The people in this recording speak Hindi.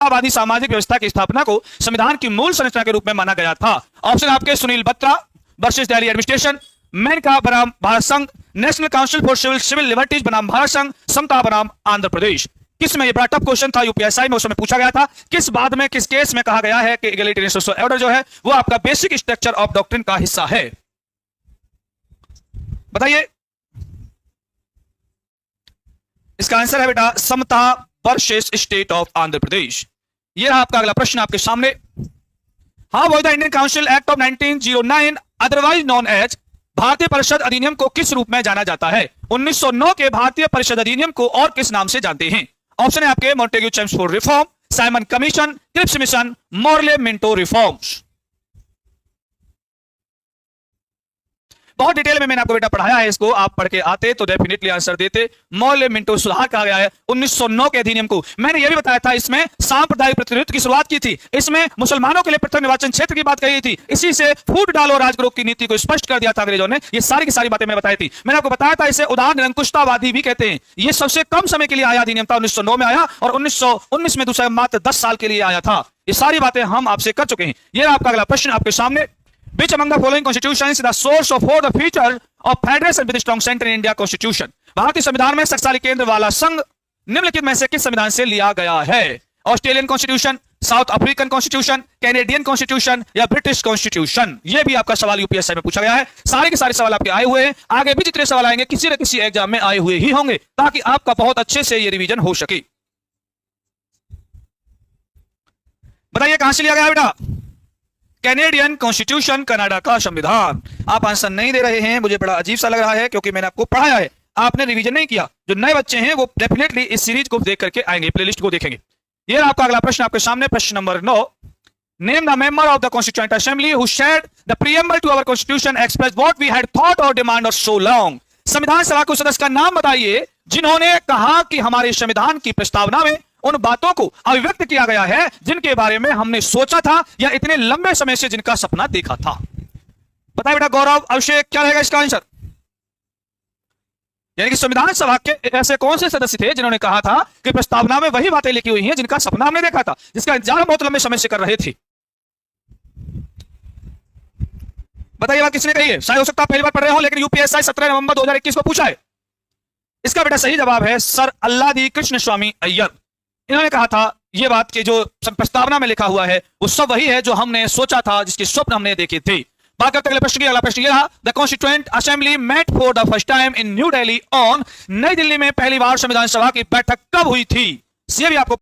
आबादी सामाजिक व्यवस्था की स्थापना को संविधान की मूल संरचना के रूप में माना गया था? ऑप्शन आपके सुनील बत्रा वर्सेस दिल्ली एडमिनिस्ट्रेशन, मेनका बनाम भारत संघ, national council for civil liberties बनाम भारत संघ, समता बनाम आंध्र प्रदेश। किस में? ये बड़ा टफ क्वेश्चन था, यूपीएससी में उस समय पूछा गया था। किस बाद में किस केस में कहा गया है कि इगैलिटेरियन सोशल ऑर्डर जो है वो आपका बेसिक स्ट्रक्चर ऑफ डॉक्ट्रिन का हिस्सा है? बताइए। इसका आंसर है बेटा Samatha versus state of Andhra Pradesh. ये रहा आपका अगला प्रश्न आपके सामने। How was the Indian council act of 1909 otherwise known as? भारतीय परिषद अधिनियम को किस रूप में जाना जाता है? 1909 के भारतीय परिषद अधिनियम को और किस नाम से जानते हैं? ऑप्शन है आपके Montagu Chelmsford reform, Simon commission, Cripps mission, Morley Minto reforms. बहुत डिटेल में मैंने आपको बेटा पढ़ाया है, इसको आप पढ़ के आते तो डेफिनेटली आंसर देते। मॉर्ले मिंटो सुधार कहा गया है 1909 के अधिनियम को। मैंने यह भी बताया था इसमें सांप्रदायिक प्रतिनिधित्व की शुरुआत की थी, इसमें मुसलमानों के लिए पृथक निर्वाचन क्षेत्र की बात कही थी, इसी से फूट डालो राजगुरु की नीति को स्पष्ट कर दिया था अंग्रेजों ने। ये सारी की सारी बातें मैंने बताई थी। मैंने आपको बताया था इसे उदार निरंकुशतावादी भी कहते हैं। ये सबसे कम समय के लिए आया अधिनियम था, 1909 में आया और 1919 में दूसरा मात्र 10 साल के लिए आया था। ये सारी बातें हम आपसे कर चुके हैं। ये आपका अगला प्रश्न आपके सामने। Which among the following constitutions is the source of for the future of federation with strong center in India Constitution? भारतीय संविधान में शक्तिशाली केंद्र वाला संघ निम्नलिखित में से किस संविधान से लिया गया है? Australian constitution, south African constitution, Canadian constitution या ब्रिटिश कॉन्स्टिट्यूशन? ये भी आपका सवाल यूपीएससी में पूछा गया है। सारे के सारे सवाल आपके आए हुए हैं, आगे भी जितने सवाल आएंगे किसी न किसी एग्जाम में आए हुए ही होंगे, ताकि आपका बहुत अच्छे से ये रिवीजन हो सके। बताइए कहां से लिया गया बेटा? कैनेडियन कॉन्स्टिट्यूशन, कनाडा का संविधान। आप आंसर नहीं दे रहे हैं, मुझे बड़ा अजीब सा लग रहा है, क्योंकि मैंने आपको पढ़ाया है, आपने रिवीजन नहीं किया। जो नए बच्चे हैं वो डेफिनेटली इस सीरीज को देख करके आएंगे, प्लेलिस्ट को देखेंगे। ये आपका अगला प्रश्न आपके सामने, प्रश्न number 9। Name the member of the constituent assembly who shared the preamble to our constitution express what we had thought और डिमांड ऑफ सो लॉन्ग। संविधान सभा के सदस्य का नाम बताइए जिन्होंने कहा कि हमारे संविधान की प्रस्तावना में उन बातों को अभिव्यक्त किया गया है जिनके बारे में हमने सोचा था या इतने लंबे समय से जिनका सपना देखा था। बताइए बेटा गौरव, अभिषेक, क्या रहेगा इसका आंसर? यानी कि संविधान सभा के ऐसे कौन से सदस्य थे जिन्होंने कहा था कि प्रस्तावना में वही बातें लिखी हुई हैं जिनका सपना हमने देखा था, जिसका इंतजार बहुत लंबे समय से कर रहे थे? बताइए बात किसने कही है? शायद हो सकता है पहली बार पढ़ रहे हो, लेकिन यूपीएससी 17 नवंबर 2021 को पूछा है। इसका बेटा सही जवाब है सर अल्लादी कृष्ण स्वामी अय्यर। इन्होंने कहा था ये बात कि जो प्रस्तावना में लिखा हुआ है वो सब वही है जो हमने सोचा था, जिसके स्वप्न हमने देखे थे। बात करते अगले प्रश्न की। अगला प्रश्न ये रहा, the constituent assembly met for the first time in New Delhi on. Nai Delhi में पहली बार संविधान सभा की बैठक कब हुई थी? ये भी आपको